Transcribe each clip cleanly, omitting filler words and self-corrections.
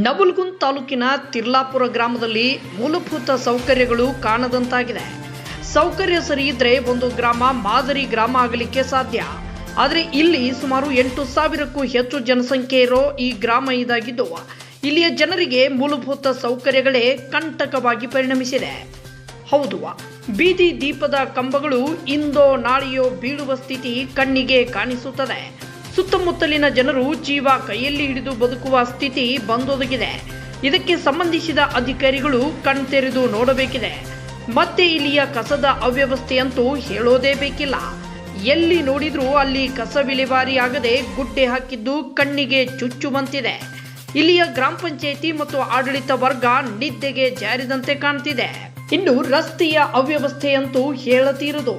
ನವಲಗುಂದ ತಾಲೂಕಿನ ತಿರ್ಲಾಪುರ ಗ್ರಾಮದಲ್ಲಿ ಮೂಲಭೂತ ಸೌಕರ್ಯಗಳು ಕಾಣದಂತಾಗಿದೆ. ಸೌಕರ್ಯ ಸರಿ ಇದ್ರೆ ಒಂದು ಗ್ರಾಮ ಮಾದರಿ ಗ್ರಾಮ ಆಗಲಿಕ್ಕೆ ಸಾಧ್ಯ. ಆದರೆ ಇಲ್ಲಿ ಸುಮಾರು 8,000ಕ್ಕೂ ಹೆಚ್ಚು ಜನಸಂಖ್ಯೆ ಇರೋ ಈ ಗ್ರಾಮ ಇದಾಗಿದ್ದು ಇಲ್ಲಿಯ ಜನರಿಗೆ ಮೂಲಭೂತ ಸೌಕರ್ಯಗಳೇ ಕಂಟಕವಾಗಿ ಪರಿಣಮಿಸಿದೆ. ಹೌದು, ಬೀದಿ ದೀಪದ ಕಂಬಗಳು ಇಂದೋ ನಾಳೆಯೋ ಬೀಳುವ ಸ್ಥಿತಿ ಕಣ್ಣಿಗೆ ಕಾಣಿಸುತ್ತದೆ. ಸುತ್ತಮುತ್ತಲಿನ ಜನರು ಜೀವ ಕೈಯಲ್ಲಿ ಹಿಡಿದು ಬದುಕುವ ಸ್ಥಿತಿ ಬಂದೊದಗಿದೆ. ಇದಕ್ಕೆ ಸಂಬಂಧಿಸಿದ ಅಧಿಕಾರಿಗಳು ಕಣ್ತೆರೆದು ನೋಡಬೇಕಿದೆ. ಮತ್ತೆ ಇಲ್ಲಿಯ ಕಸದ ಅವ್ಯವಸ್ಥೆಯಂತೂ ಹೇಳೋದೇ ಬೇಕಿಲ್ಲ. ಎಲ್ಲಿ ನೋಡಿದ್ರೂ ಅಲ್ಲಿ ಕಸ ವಿಲೇವಾರಿ ಆಗದೆ ಗುಡ್ಡೆ ಹಾಕಿದ್ದು ಕಣ್ಣಿಗೆ ಚುಚ್ಚುವಂತಿದೆ. ಇಲ್ಲಿಯ ಗ್ರಾಮ ಪಂಚಾಯಿತಿ ಮತ್ತು ಆಡಳಿತ ವರ್ಗ ನಿದ್ದೆಗೆ ಜಾರಿದಂತೆ ಕಾಣ್ತಿದೆ. ಇನ್ನು ರಸ್ತೆಯ ಅವ್ಯವಸ್ಥೆಯಂತೂ ಹೇಳತೀರದು.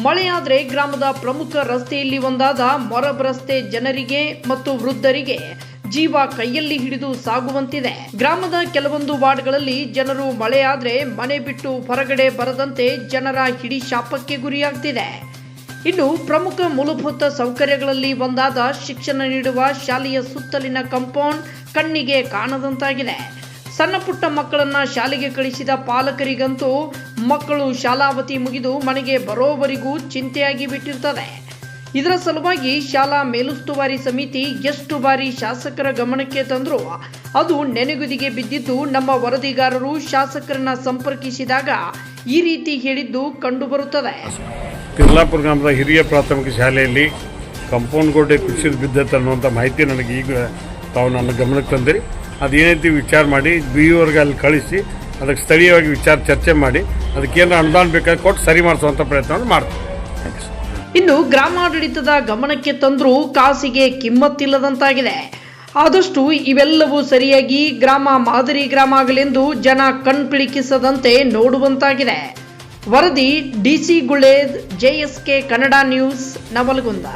ಮಳೆಯಾದ್ರೆ ಗ್ರಾಮದ ಪ್ರಮುಖ ರಸ್ತೆಯಲ್ಲಿ ಒಂದಾದ ಮೊರಬ್ ರಸ್ತೆ ಜನರಿಗೆ ಮತ್ತು ವೃದ್ಧರಿಗೆ ಜೀವ ಕೈಯಲ್ಲಿ ಹಿಡಿದು ಸಾಗುವಂತಿದೆ. ಗ್ರಾಮದ ಕೆಲವೊಂದು ವಾರ್ಡ್ಗಳಲ್ಲಿ ಜನರು ಮಳೆಯಾದ್ರೆ ಮನೆ ಬಿಟ್ಟು ಹೊರಗಡೆ ಬರದಂತೆ ಜನರ ಹಿಡಿ ಶಾಪಕ್ಕೆ ಗುರಿಯಾಗ್ತಿದೆ. ಇನ್ನು ಪ್ರಮುಖ ಮೂಲಭೂತ ಸೌಕರ್ಯಗಳಲ್ಲಿ ಒಂದಾದ ಶಿಕ್ಷಣ ನೀಡುವ ಶಾಲೆಯ ಸುತ್ತಲಿನ ಕಾಂಪೌಂಡ್ ಕಣ್ಣಿಗೆ ಕಾಣದಂತಾಗಿದೆ. ಸಣ್ಣ ಪುಟ್ಟ ಮಕ್ಕಳನ್ನ ಶಾಲೆಗೆ ಕಳಿಸಿದ ಪಾಲಕರಿಗಂತೂ ಮಕ್ಕಳು ಶಾಲಾವಧಿ ಮುಗಿದು ಮನೆಗೆ ಬರೋವರೆಗೂ ಚಿಂತೆಯಾಗಿ ಬಿಟ್ಟಿರ್ತದೆ. ಇದರ ಸಲುವಾಗಿ ಶಾಲಾ ಮೇಲುಸ್ತುವಾರಿ ಸಮಿತಿ ಎಷ್ಟು ಬಾರಿ ಶಾಸಕರ ಗಮನಕ್ಕೆ ತಂದರೂ ಅದು ನೆನೆಗುದಿಗೆ ಬಿದ್ದಿದ್ದು ನಮ್ಮ ವರದಿಗಾರರು ಶಾಸಕರನ್ನ ಸಂಪರ್ಕಿಸಿದಾಗ ಈ ರೀತಿ ಹೇಳಿದ್ದು ಕಂಡುಬರುತ್ತದೆ. ತಿರ್ಲಾಪುರ ಗ್ರಾಮದ ಹಿರಿಯ ಪ್ರಾಥಮಿಕ ಶಾಲೆಯಲ್ಲಿ ಕಾಂಪೌಂಡ್ ಗೋಡೆ ಕುಸಿದು ಬಿದ್ದತ್ತೆ ಅನ್ನುವಂಥ ಮಾಹಿತಿ ನನಗೆ ಈಗ ತಾವು ನನ್ನ ಗಮನಕ್ಕೆ ತಂದಿರಿ. ಅದೇನೈತಿ ವಿಚಾರ ಮಾಡಿ BEOರ್ಗೆ ಅಲ್ಲಿ ಕಳಿಸಿ ಅದಕ್ಕೆ ಸ್ಥಳೀಯವಾಗಿ ಚರ್ಚೆ ಮಾಡಿ ಅದಕ್ಕೇನು ಅನುದಾನ ಬೇಕಾಗಿ ಕೊಟ್ಟು ಸರಿ ಮಾಡಿಸುವಂಥ ಪ್ರಯತ್ನವನ್ನು ಮಾಡ್ತೀವಿ. ಇನ್ನು ಗ್ರಾಮಾಡಳಿತದ ಗಮನಕ್ಕೆ ತಂದರೂ ಕಾಸಿಗೆ ಕಿಮ್ಮತ್ತಿಲ್ಲದಂತಾಗಿದೆ. ಆದಷ್ಟು ಇವೆಲ್ಲವೂ ಸರಿಯಾಗಿ ಗ್ರಾಮ ಮಾದರಿ ಗ್ರಾಮ ಆಗಲೆಂದು ಜನ ಕಣ್ಪಿಳಿಕಿಸದಂತೆ ನೋಡುವಂತಾಗಿದೆ. ವರದಿ DC ಗುಳೇದ್, JSK Kannada news, Navalgund.